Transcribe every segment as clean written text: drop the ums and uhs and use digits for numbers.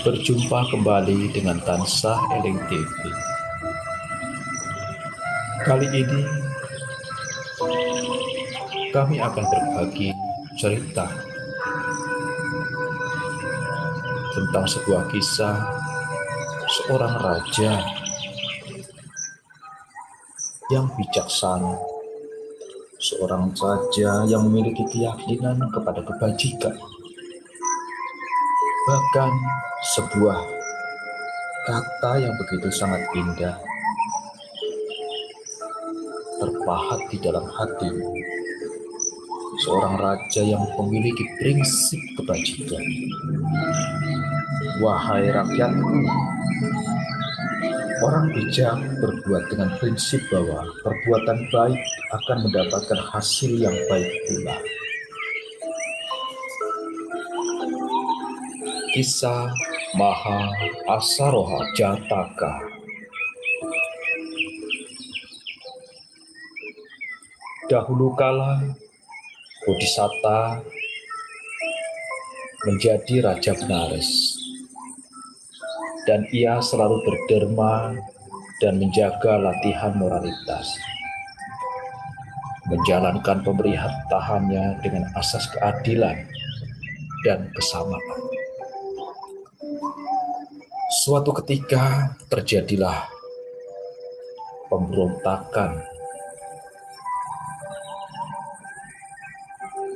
Berjumpa kembali dengan Tansah Eling TV. Kali ini kami akan berbagi cerita tentang sebuah kisah seorang raja yang bijaksana, seorang raja yang memiliki keyakinan kepada kebajikan. Bahkan sebuah kata yang begitu sangat indah terpahat di dalam hatimu. Seorang raja yang memiliki prinsip kebajikan. Wahai rakyatku, orang bijak berbuat dengan prinsip bahwa perbuatan baik akan mendapatkan hasil yang baik pula. Kisah Maha Asaroha Jataka. Dahulu kala, Bodhisatta menjadi Raja Benares, dan ia selalu berderma dan menjaga latihan moralitas, menjalankan pemerintahannya dengan asas keadilan dan kesamaan. Suatu ketika terjadilah pemberontakan.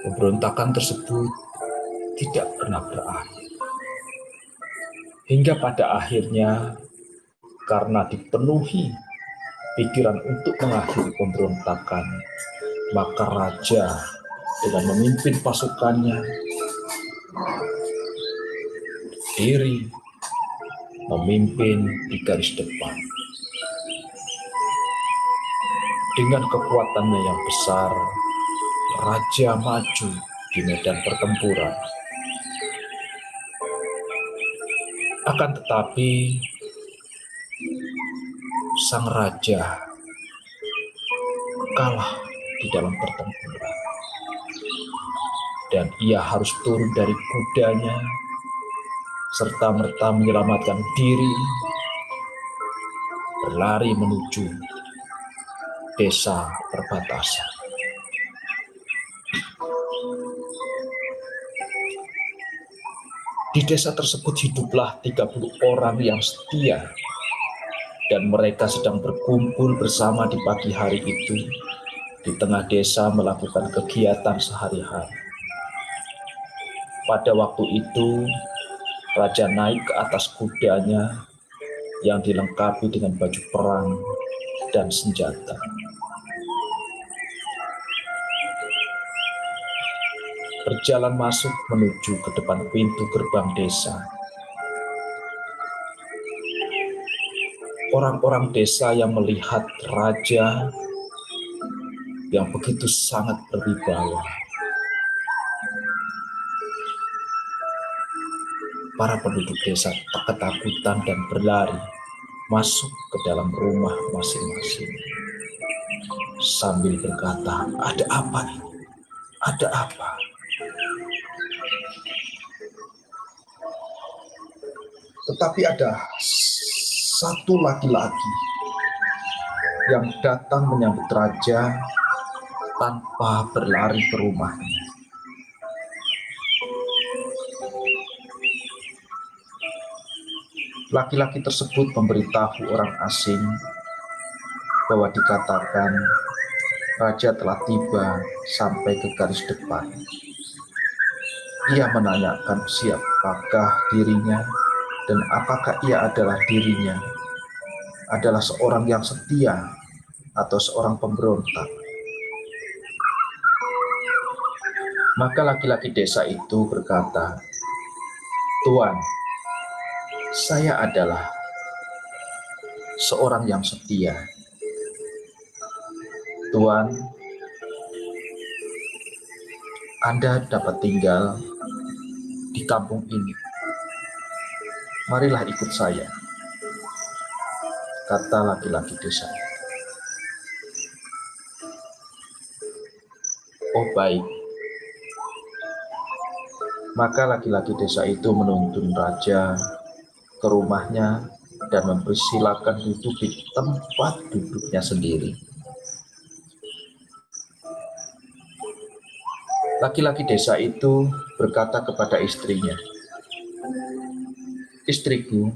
Pemberontakan tersebut tidak pernah berakhir. Hingga pada akhirnya, karena dipenuhi pikiran untuk mengakhiri pemberontakan, maka raja dengan memimpin pasukannya berdiri memimpin di garis depan. Dengan kekuatannya yang besar, raja maju di medan pertempuran. Akan tetapi, sang raja kalah di dalam pertempuran. Dan ia harus turun dari kudanya, serta-merta menyelamatkan diri, berlari menuju desa perbatasan. Di desa tersebut hiduplah 30 orang yang setia, dan mereka sedang berkumpul bersama di pagi hari itu di tengah desa melakukan kegiatan sehari-hari. Pada waktu itu, raja naik ke atas kudanya yang dilengkapi dengan baju perang dan senjata. Berjalan masuk menuju ke depan pintu gerbang desa. Orang-orang desa yang melihat raja yang begitu sangat berwibawa. Para penduduk desa tak ketakutan dan berlari masuk ke dalam rumah masing-masing sambil berkata, "Ada apa ini? Ada apa?" Tetapi ada satu laki-laki yang datang menyambut raja tanpa berlari ke rumahnya. Laki-laki tersebut memberitahu orang asing bahwa dikatakan raja telah tiba sampai ke garis depan. Ia menanyakan siapakah dirinya dan apakah ia adalah dirinya, adalah seorang yang setia atau seorang pemberontak. Maka laki-laki desa itu berkata, "Tuan, saya adalah seorang yang setia. Tuan, Anda dapat tinggal di kampung ini. Marilah ikut saya," kata laki-laki desa. "Oh baik." Maka laki-laki desa itu menuntun raja ke rumahnya dan mempersilahkan duduk di tempat duduknya sendiri. Laki-laki desa itu berkata kepada istrinya, "Istriku,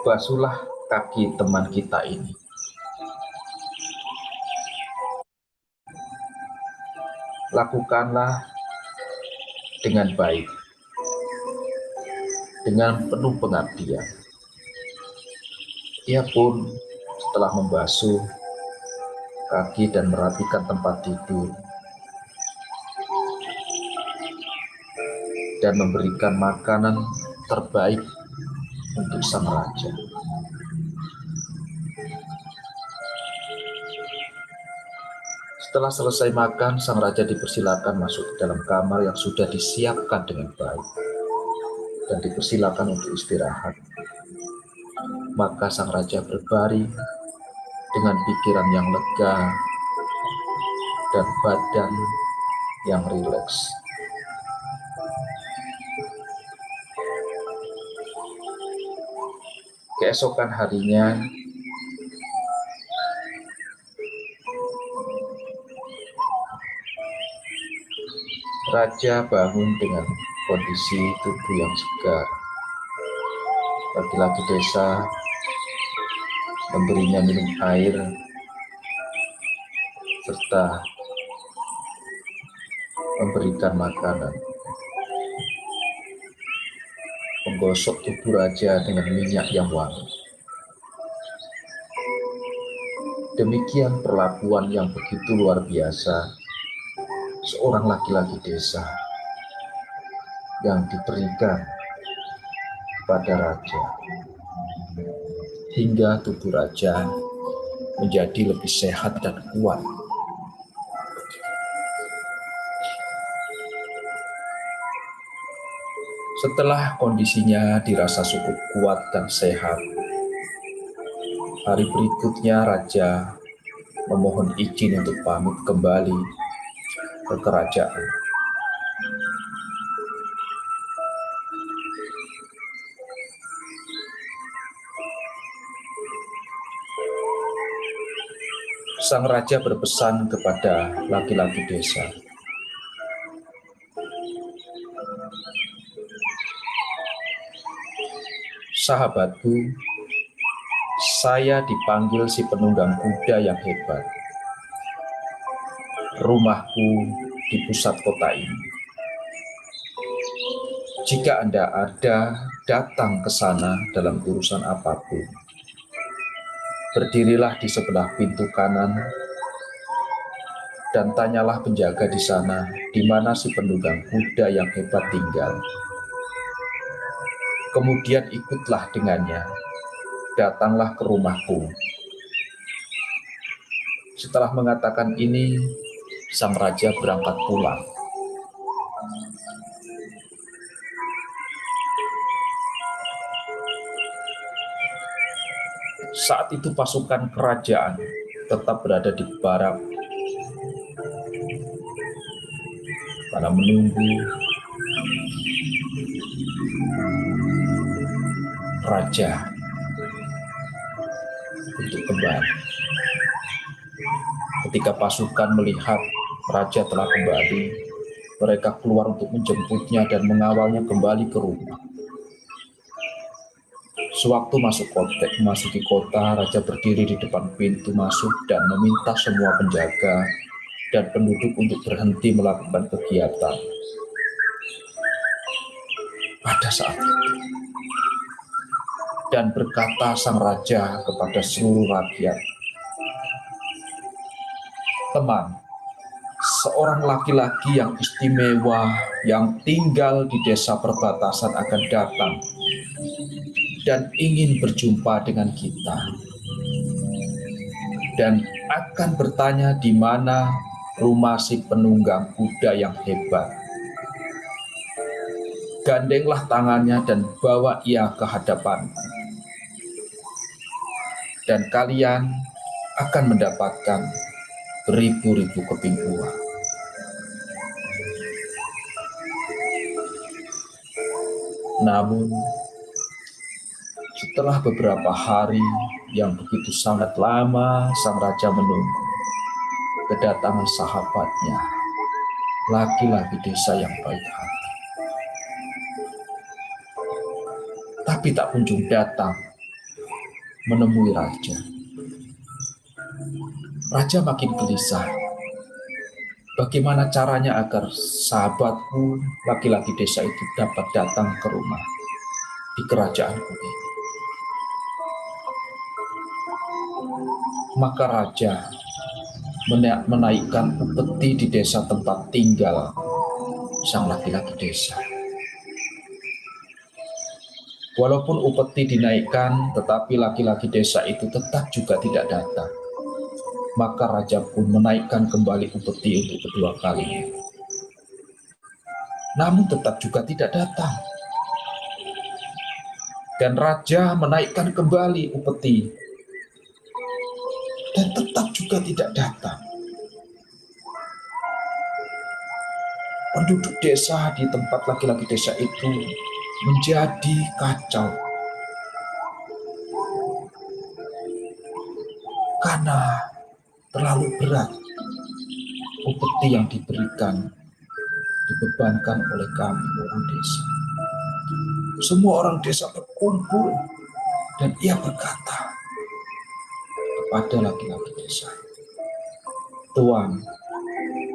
basuhlah kaki teman kita ini." Lakukanlah dengan baik, dengan penuh pengabdian. Ia pun setelah membasuh kaki dan merapikan tempat tidur dan memberikan makanan terbaik untuk sang raja. Setelah selesai makan, sang raja dipersilakan masuk ke dalam kamar yang sudah disiapkan dengan baik dan dipersilakan untuk istirahat. Maka sang raja berbaring dengan pikiran yang lega dan badan yang rileks. Keesokan harinya, raja bangun dengan kondisi tubuh yang segar. Laki-laki desa memberinya minum air serta memberikan makanan. Menggosok tubuh raja dengan minyak yang wangi. Demikian perlakuan yang begitu luar biasa seorang laki-laki desa yang diberikan kepada raja, hingga tubuh raja menjadi lebih sehat dan kuat. Setelah kondisinya dirasa cukup kuat dan sehat, hari berikutnya raja memohon izin untuk pamit kembali ke kerajaan. Sang raja berpesan kepada laki-laki desa, "Sahabatku, saya dipanggil si penunggang kuda yang hebat. Rumahku di pusat kota ini. Jika Anda datang ke sana dalam urusan apapun, berdirilah di sebelah pintu kanan dan tanyalah penjaga di sana di mana si penunggang kuda yang hebat tinggal. Kemudian ikutlah dengannya, datanglah ke rumahku." Setelah mengatakan ini, sang raja berangkat pulang. Saat itu pasukan kerajaan tetap berada di barak karena menunggu raja untuk kembali. Ketika pasukan melihat raja telah kembali, mereka keluar untuk menjemputnya dan mengawalnya kembali ke rumah. Sewaktu memasuki kota, raja berdiri di depan pintu masuk dan meminta semua penjaga dan penduduk untuk berhenti melakukan kegiatan. Pada saat itu, dan berkata sang raja kepada seluruh rakyat, "Teman, seorang laki-laki yang istimewa yang tinggal di desa perbatasan akan datang dan ingin berjumpa dengan kita dan akan bertanya di mana rumah si penunggang kuda yang hebat. Gandenglah tangannya dan bawa ia ke hadapanku, dan kalian akan mendapatkan beribu-ribu keping uang." Namun, Setelah beberapa hari yang begitu sangat lama, sang raja menunggu kedatangan sahabatnya, laki-laki desa yang baik hati. Tapi tak kunjung datang menemui raja. Raja makin gelisah. Bagaimana caranya agar sahabatku laki-laki desa itu dapat datang ke rumah di kerajaanku ini? Maka raja menaikkan upeti di desa tempat tinggal sang laki-laki desa. Walaupun upeti dinaikkan, tetapi laki-laki desa itu tetap juga tidak datang. Maka raja pun menaikkan kembali upeti untuk kedua kalinya. Namun tetap juga tidak datang. Dan raja menaikkan kembali upeti dan tetap juga tidak datang. Penduduk desa di tempat laki-laki desa itu menjadi kacau karena terlalu berat upeti yang dibebankan oleh kami orang desa. Semua orang desa berkumpul dan ia berkata kepada laki-laki desa, "Tuan,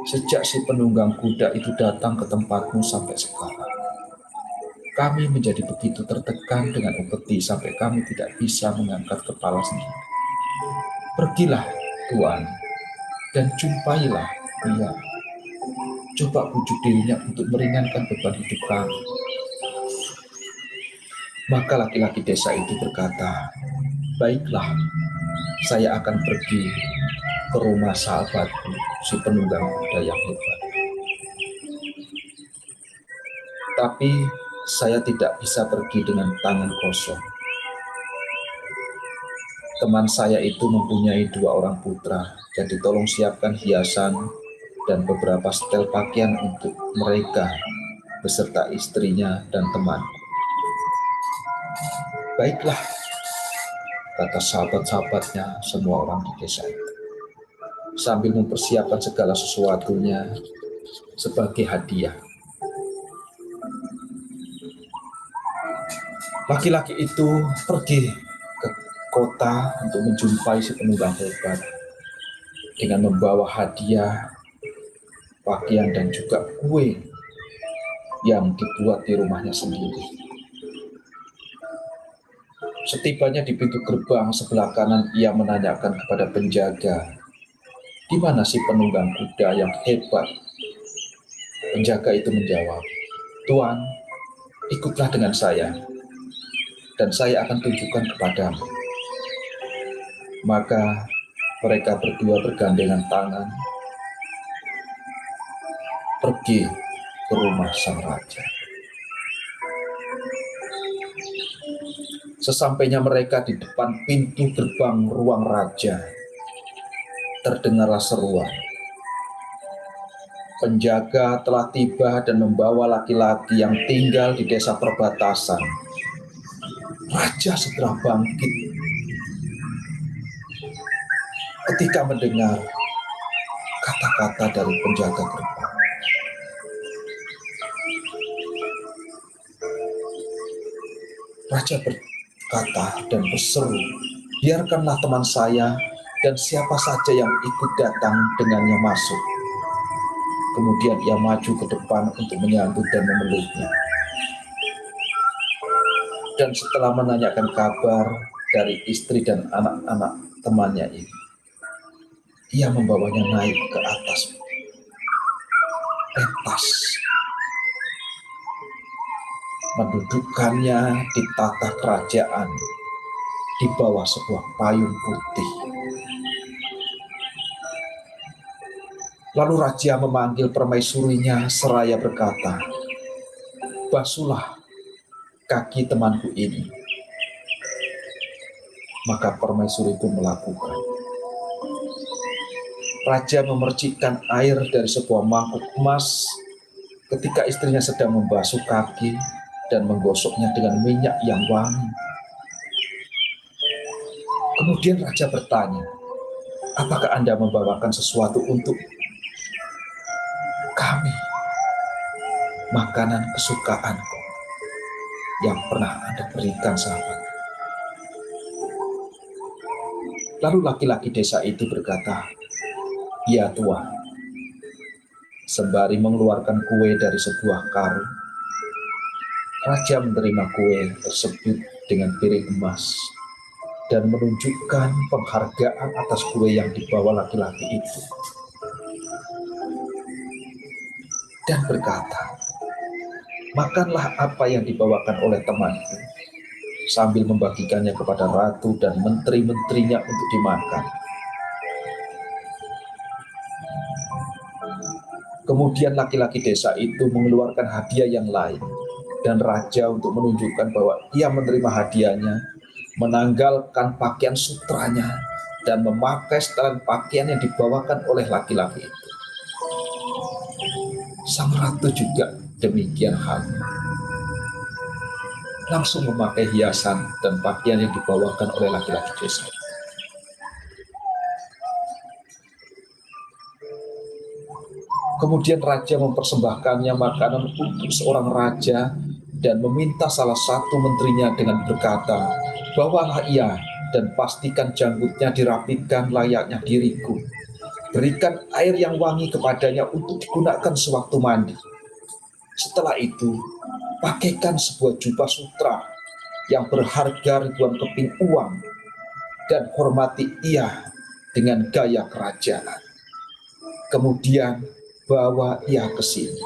sejak si penunggang kuda itu datang ke tempatmu sampai sekarang, kami menjadi begitu tertekan dengan upeti sampai kami tidak bisa mengangkat kepala sendiri. Pergilah, Tuan, dan jumpailah dia. Coba bujuk dirinya untuk meringankan beban hidup kami." Maka laki-laki desa itu berkata, "Baiklah, saya akan pergi ke rumah sahabatku, si penunggang kuda yang hebat. Tapi saya tidak bisa pergi dengan tangan kosong. Teman saya itu mempunyai 2 orang putra, jadi tolong siapkan hiasan dan beberapa setel pakaian untuk mereka beserta istrinya dan temanku." "Baiklah," kata sahabat-sahabatnya semua orang di desa itu, sambil mempersiapkan segala sesuatunya sebagai hadiah. Laki-laki itu pergi ke kota untuk menjumpai si penunggang hebat dengan membawa hadiah, pakaian, dan juga kue yang dibuat di rumahnya sendiri. Setibanya di pintu gerbang sebelah kanan, ia menanyakan kepada penjaga, "Di mana si penunggang kuda yang hebat?" Penjaga itu menjawab, "Tuan, ikutlah dengan saya, dan saya akan tunjukkan kepadamu." Maka mereka berdua bergandengan tangan pergi ke rumah sang raja. Sesampainya mereka di depan pintu gerbang ruang raja, terdengarlah seruan, "Penjaga telah tiba dan membawa laki-laki yang tinggal di desa perbatasan." Raja segera bangkit ketika mendengar kata-kata dari penjaga gerbang. Raja berkata dan berseru, "Biarkanlah teman saya dan siapa saja yang ikut datang dengannya masuk." Kemudian ia maju ke depan untuk menyambut dan memeluknya. Dan setelah menanyakan kabar dari istri dan anak-anak temannya ini, ia membawanya naik ke atas pentas, mendudukkannya di tata kerajaan di bawah sebuah payung putih. Lalu raja memanggil permaisurinya seraya berkata, "Basuhlah kaki temanku ini." Maka permaisuri pun melakukan. Raja memercikkan air dari sebuah mangkuk emas ketika istrinya sedang membasuh kaki dan menggosoknya dengan minyak yang wangi. Kemudian raja bertanya, apakah Anda membawakan sesuatu untuk kami? Makanan kesukaanku yang pernah Anda berikan, sahabat. Lalu laki-laki desa itu berkata, ya Tuan. Sembari mengeluarkan kue dari sebuah karung, raja menerima kue tersebut dengan piring emas dan menunjukkan penghargaan atas kue yang dibawa laki-laki itu. Dan berkata, makanlah apa yang dibawakan oleh temanku, sambil membagikannya kepada ratu dan menteri-menterinya untuk dimakan. Kemudian laki-laki desa itu mengeluarkan hadiah yang lain, dan raja untuk menunjukkan bahwa ia menerima hadiahnya, menanggalkan pakaian sutranya dan memakai setelan pakaian yang dibawakan oleh laki-laki itu. Sang ratu juga demikian halnya, langsung memakai hiasan dan pakaian yang dibawakan oleh laki-laki desa. Kemudian raja mempersembahkannya makanan untuk seorang raja dan meminta salah satu menterinya dengan berkata, bawalah ia dan pastikan janggutnya dirapikan layaknya diriku. Berikan air yang wangi kepadanya untuk digunakan sewaktu mandi. Setelah itu, pakaikan sebuah jubah sutra yang berharga ribuan keping uang dan hormati ia dengan gaya kerajaan. Kemudian bawa ia ke sini.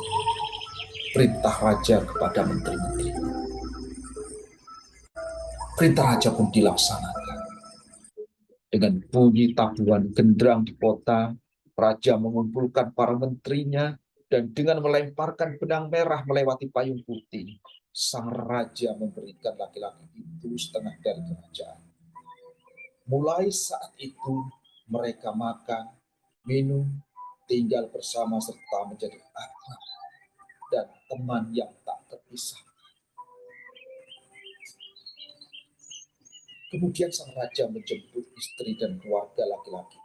Perintah raja kepada menteri-menteri. Perintah raja pun dilaksanakan. Dengan bunyi tabuhan genderang di kota, raja mengumpulkan para menterinya dan dengan melemparkan benang merah melewati payung putih, sang raja memberikan laki-laki itu setengah dari kerajaan. Mulai saat itu mereka makan, minum, tinggal bersama serta menjadi akrab dan teman yang tak terpisah. Kemudian sang raja menjemput istri dan keluarga laki-laki.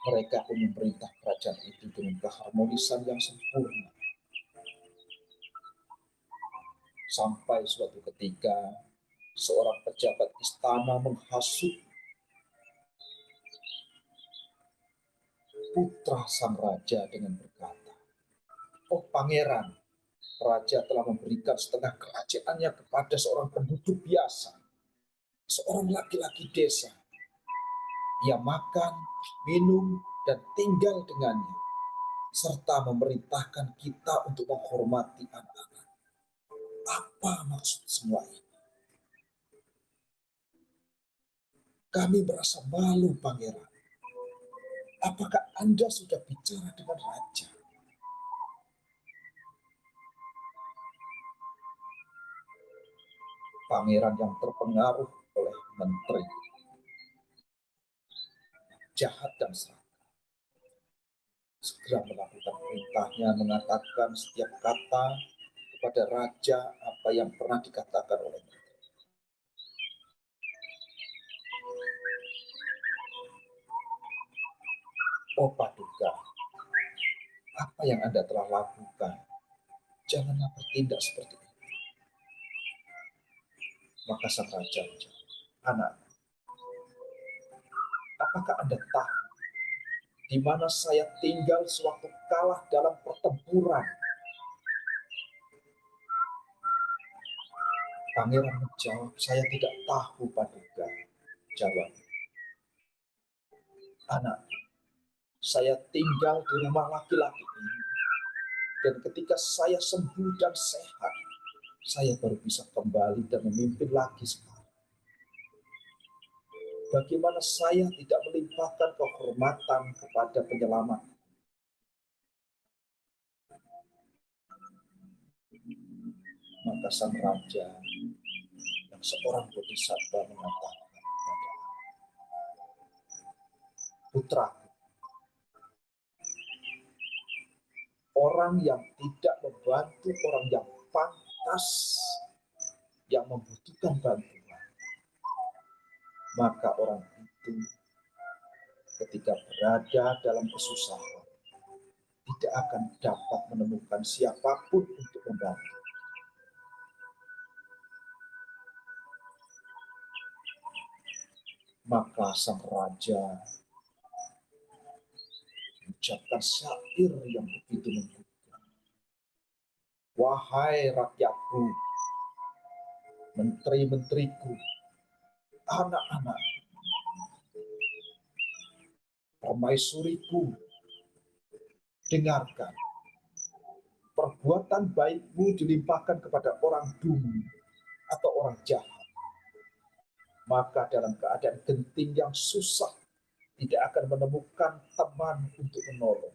Mereka pun memerintah kerajaan itu dengan keharmonisan yang sempurna. Sampai suatu ketika, seorang pejabat istana menghasut putra sang raja dengan berkata, oh pangeran, raja telah memberikan setengah kerajaannya kepada seorang penduduk biasa, seorang laki-laki desa. Ia makan, minum, dan tinggal dengannya, serta memerintahkan kita untuk menghormati anak-anak. Apa maksud semua ini? Kami merasa malu, pangeran. Apakah Anda sudah bicara dengan raja? Pangeran yang terpengaruh oleh menteri, jahat dan serakah, segera melakukan perintahnya, mengatakan setiap kata kepada raja apa yang pernah dikatakan olehnya. Oh Paduka, apa yang Anda telah lakukan? Janganlah bertindak seperti itu. Maka sang raja menjawab, anak, apakah Anda tahu di mana saya tinggal sewaktu kalah dalam pertempuran? Pangeran menjawab, saya tidak tahu, Paduka. Jawab, anak, saya tinggal di rumah laki-laki ini. Dan ketika saya sembuh dan sehat, saya baru bisa kembali dan memimpin lagi sekarang. Bagaimana saya tidak melimpahkan kehormatan kepada penyelamat? Maka sang raja yang seorang bodhisattva mengatakan kepada putraku, orang yang tidak membantu orang yang pantas, yang membutuhkan bantuan, maka orang itu ketika berada dalam kesusahan tidak akan dapat menemukan siapapun untuk membantu. Maka sang raja mengucapkan syair yang begitu menggugah. Wahai rakyatku, menteri-menteriku, anak-anak, permaisuriku, dengarkan. Perbuatan baikmu dilimpahkan kepada orang bumi atau orang jahat, maka dalam keadaan genting yang susah tidak akan menemukan teman untuk menolong.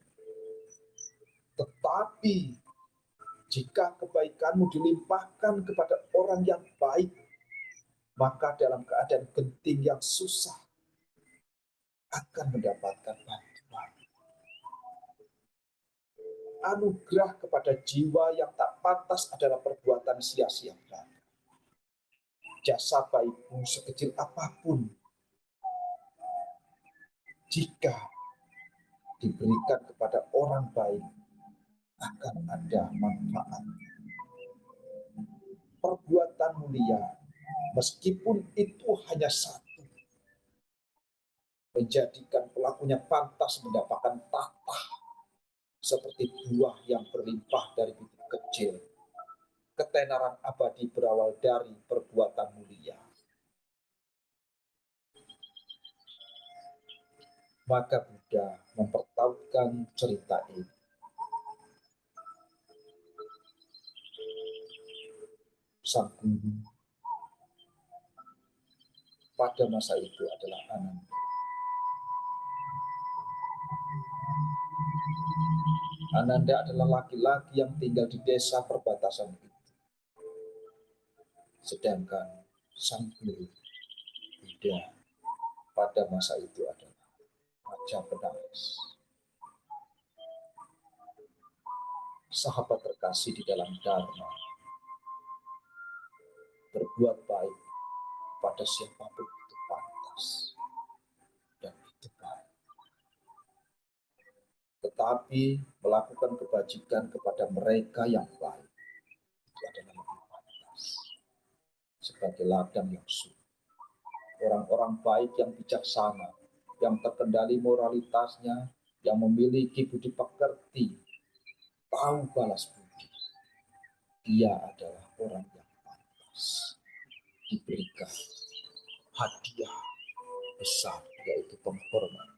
Tetapi jika kebaikanmu dilimpahkan kepada orang yang baik, maka dalam keadaan genting yang susah akan mendapatkan bantuan. Anugerah kepada jiwa yang tak pantas adalah perbuatan sia-sia belaka. Jasa baikmu sekecil apapun, jika diberikan kepada orang baik, akan ada manfaat. Perbuatan mulia, meskipun itu hanya satu, menjadikan pelakunya pantas mendapatkan tahta seperti buah yang berlimpah dari bibit kecil. Ketenaran abadi berawal dari perbuatan mulia. Maka Buddha mempertautkan cerita ini. Sang guru pada masa itu adalah Ananda. Ananda adalah laki-laki yang tinggal di desa perbatasan itu. Sedangkan sang guru Buddha pada masa itu adalah raja penangis. Sahabat terkasih di dalam Dharma, berbuat baik pada siapapun itu pantas dan itu baik. Tetapi melakukan kebajikan kepada mereka yang baik itu adalah lebih pantas. Sebagai ladang yang subur, orang-orang baik yang bijaksana, yang terkendali moralitasnya, yang memiliki budi pekerti, tahu balas budi, dia adalah orang yang pantas diberikan hadiah besar, yaitu penghormatan.